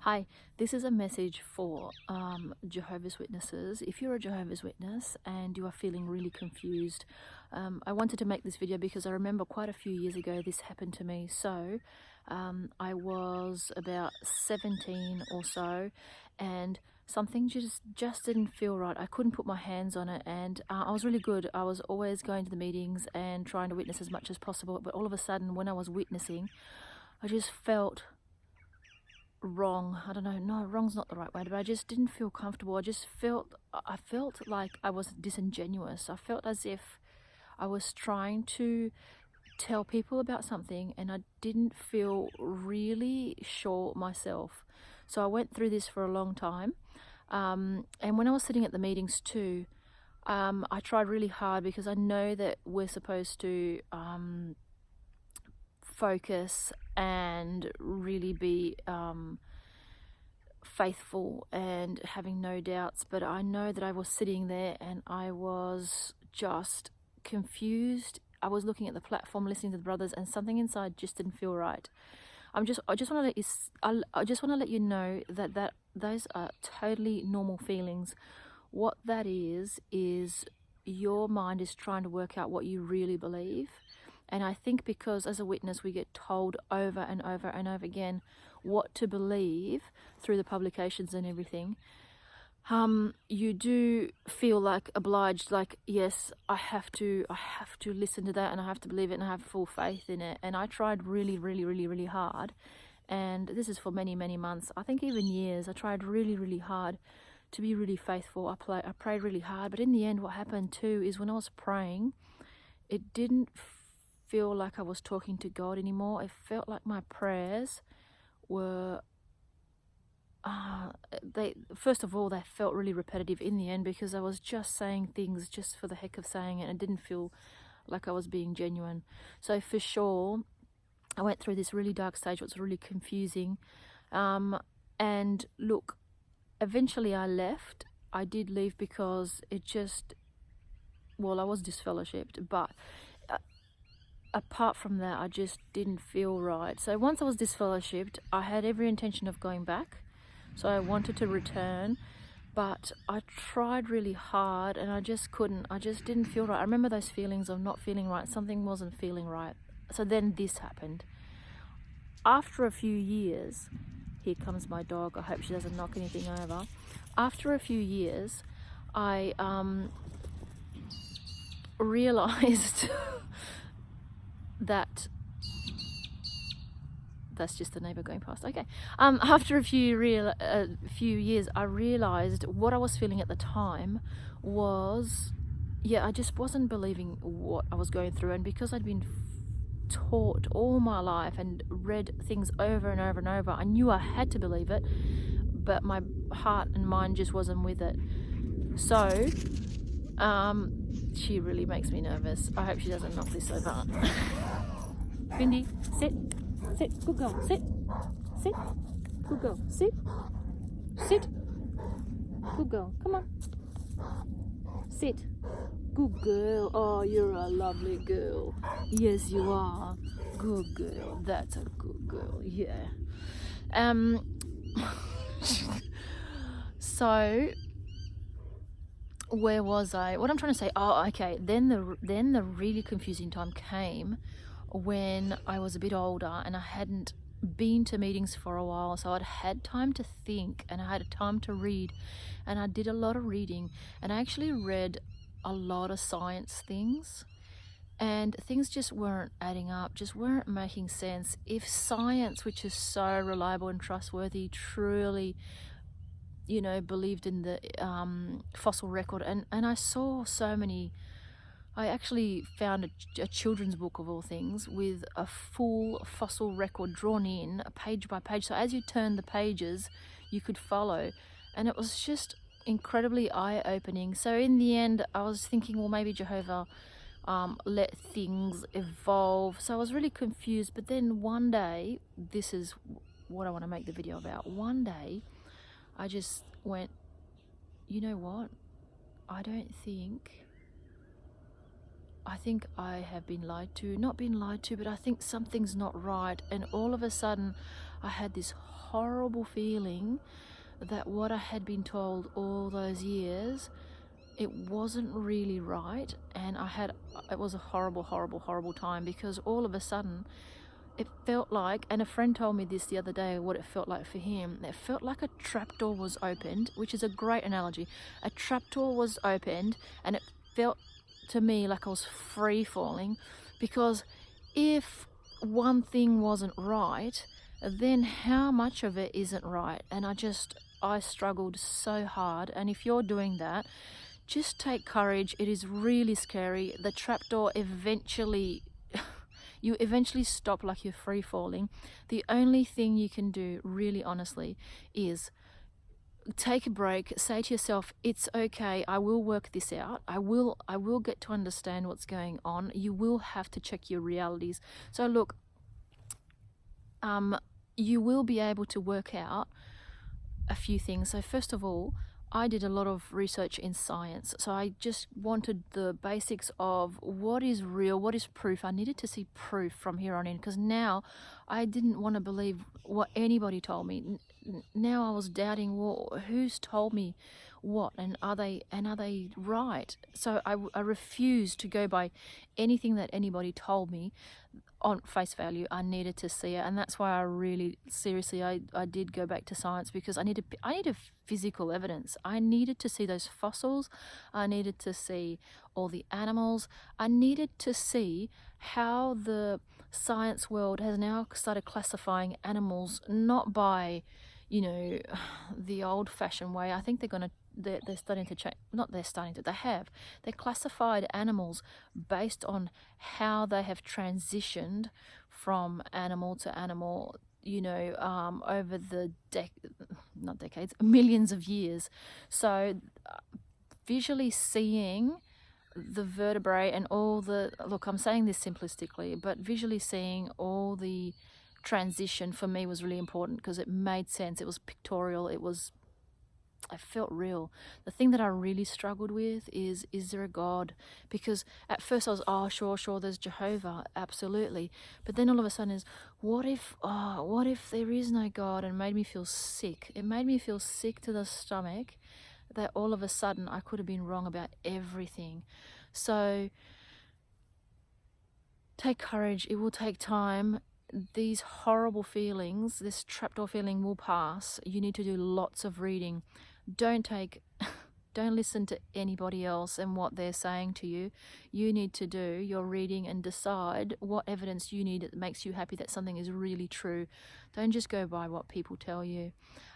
Hi, this is a message for Jehovah's Witnesses. If you're a Jehovah's Witness and you are feeling really confused, I wanted to make this video because I remember quite a few years ago this happened to me. So I was about 17 or so, and something just didn't feel right. I couldn't put my hands on it, and I was really good. I was always going to the meetings and trying to witness as much as possible, but all of a sudden when I was witnessing, I just felt wrong. I don't know, no, wrong's not the right way, but I just didn't feel comfortable. I felt like I was disingenuous. I felt as if I was trying to tell people about something and I didn't feel really sure myself. So I went through this for a long time. And when I was sitting at the meetings too, I tried really hard because I know that we're supposed to focus and really be faithful and having no doubts, but I know that I was sitting there and I was just confused. I was looking at the platform, listening to the brothers, and something inside just didn't feel right. I just want to let you I just want to let you know that those are totally normal feelings. What that is your mind is trying to work out what you really believe. And I think because as a witness we get told over and over and over again what to believe through the publications and everything, you do feel like obliged, like, yes, I have to listen to that and I have to believe it and I have full faith in it. And I tried really hard, and this is for many months, I think even years. I tried really hard to be really faithful. I prayed really hard, but in the end what happened too is when I was praying, it didn't feel like I was talking to God anymore. It felt like my prayers were first of all, they felt really repetitive in the end because I was just saying things just for the heck of saying it. It didn't feel like I was being genuine. So for sure, I went through this really dark stage. It was really confusing. And look, eventually I left. I did leave because it just, well, I was disfellowshipped, but apart from that, I just didn't feel right. So once I was disfellowshipped, I had every intention of going back. So I wanted to return, but I tried really hard and I just couldn't. I just didn't feel right. I remember those feelings of not feeling right. Something wasn't feeling right. So then this happened. After a few years, here comes my dog. I hope she doesn't knock anything over. After a few years, I realized that's just the neighbor going past. Okay. After a few years, I realized what I was feeling at the time was, yeah, I just wasn't believing what I was going through. And because I'd been taught all my life and read things over and over and over, I knew I had to believe it, but my heart and mind just wasn't with it. So she really makes me nervous. I hope she doesn't knock this over. Bindi, sit. Sit, good girl, sit, good girl, sit, good girl, come on, sit, good girl. Oh, you're a lovely girl. Yes, you are. Good girl. That's a good girl. Yeah. So where was I? What I'm trying to say? Oh, okay. Then the really confusing time came when I was a bit older and I hadn't been to meetings for a while, so I'd had time to think and I had time to read, and I did a lot of reading, and I actually read a lot of science things, and things just weren't adding up, just weren't making sense. If science, which is so reliable and trustworthy, truly, you know, believed in the fossil record, and I saw so many. I actually found a children's book of all things with a full fossil record drawn in page by page. So as you turned the pages, you could follow. And it was just incredibly eye-opening. So in the end, I was thinking, well, maybe Jehovah let things evolve. So I was really confused. But then one day, this is what I want to make the video about. One day, I just went, you know what? I think I have been lied to. Not been lied to, but I think something's not right. And all of a sudden, I had this horrible feeling that what I had been told all those years, it wasn't really right. And it was a horrible time, because all of a sudden it felt like, and a friend told me this the other day, what it felt like for him. It felt like a trapdoor was opened, which is a great analogy. A trapdoor was opened, and it felt to me like I was free falling, because if one thing wasn't right, then how much of it isn't right? And I struggled so hard. And if you're doing that, just take courage. It is really scary. The trapdoor eventually you eventually stop like you're free falling. The only thing you can do, really honestly, is take a break. Say to yourself, it's okay, I will work this out. I will get to understand what's going on. You will have to check your realities. So look, you will be able to work out a few things. So first of all, I did a lot of research in science. So I just wanted the basics of what is real, what is proof. I needed to see proof from here on in, because now I didn't want to believe what anybody told me. Now I was doubting, well, who's told me what, and are they right? So I refused to go by anything that anybody told me on face value. I needed to see it, and that's why I really seriously I did go back to science, because I needed physical evidence. I needed to see those fossils. I needed to see all the animals. I needed to see how the science world has now started classifying animals, not by, you know, the old-fashioned way. I think they're starting to change. Not they're starting to, they have. They classified animals based on how they have transitioned from animal to animal, you know, over the not decades, millions of years. So visually seeing the vertebrae and all the, look, I'm saying this simplistically, but visually seeing all the transition for me was really important, because it made sense. It was pictorial. I felt real. The thing that I really struggled with is there a God? Because at first I was, oh, sure, there's Jehovah, absolutely. But then all of a sudden is, what if there is no God? And it made me feel sick. It made me feel sick to the stomach that all of a sudden I could have been wrong about everything. So take courage. It will take time. These horrible feelings, this trapdoor feeling will pass. You need to do lots of reading. Don't listen to anybody else and what they're saying to you. You need to do your reading and decide what evidence you need that makes you happy that something is really true. Don't just go by what people tell you.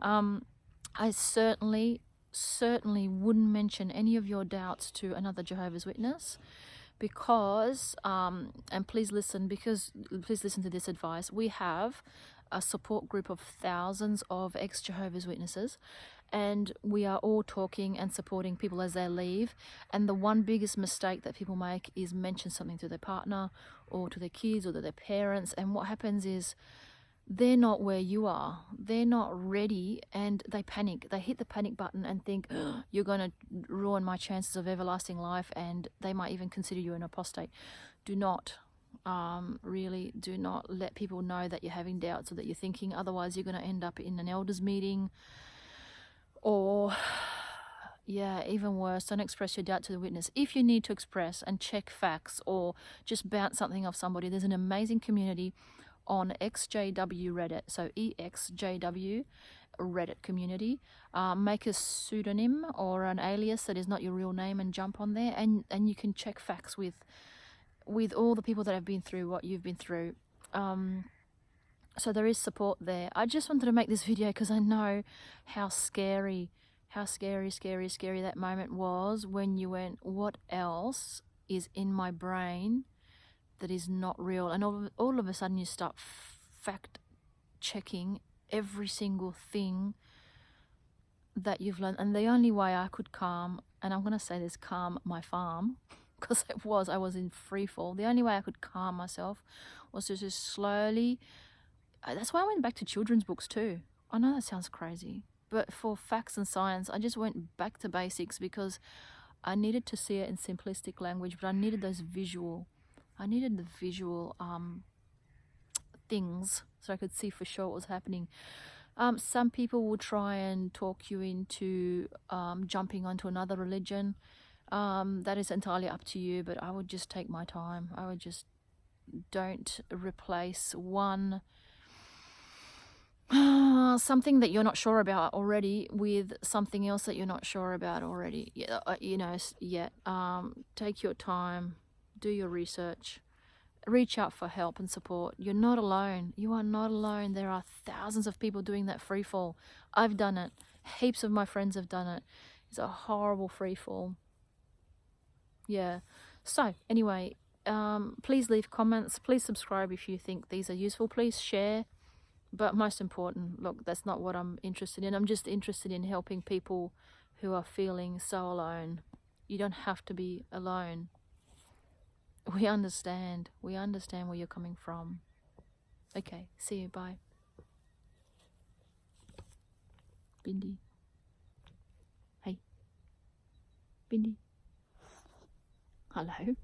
I certainly wouldn't mention any of your doubts to another Jehovah's Witness, because and please listen to this advice. We have a support group of thousands of ex-Jehovah's Witnesses, and we are all talking and supporting people as they leave. And the one biggest mistake that people make is mention something to their partner or to their kids or to their parents, and what happens is they're not where you are. They're not ready, and they panic. They hit the panic button and think, oh, you're going to ruin my chances of everlasting life, and they might even consider you an apostate. Do not, really do not let people know that you're having doubts or that you're thinking. Otherwise, you're going to end up in an elders meeting, or yeah, even worse, don't express your doubt to the witness. If you need to express and check facts or just bounce something off somebody, there's an amazing community on Exjw Reddit, so Exjw Reddit community. Make a pseudonym or an alias that is not your real name and jump on there, and you can check facts with all the people that have been through what you've been through. So there is support there. I just wanted to make this video because I know how scary that moment was when you went, what else is in my brain that is not real? And all of a sudden you start fact checking every single thing that you've learned. And the only way I could calm, and I'm going to say this, calm my farm, because I was in free fall. The only way I could calm myself was to just slowly, that's why I went back to children's books too. I know that sounds crazy, but for facts and science, I just went back to basics because I needed to see it in simplistic language, but I needed the visual things so I could see for sure what was happening. Some people will try and talk you into jumping onto another religion. That is entirely up to you, but I would just take my time. I would just don't replace one something that you're not sure about already with something else that you're not sure about already. Yet. Take your time, do your research, reach out for help and support. You're not alone. You are not alone. There are thousands of people doing that free fall. I've done it. Heaps of my friends have done it. It's a horrible free fall. Yeah. So anyway, please leave comments. Please subscribe if you think these are useful. Please share. But most important, look, that's not what I'm interested in. I'm just interested in helping people who are feeling so alone. You don't have to be alone. We understand. We understand where you're coming from. Okay, see you. Bye. Bindi. Hey. Bindi. Hello.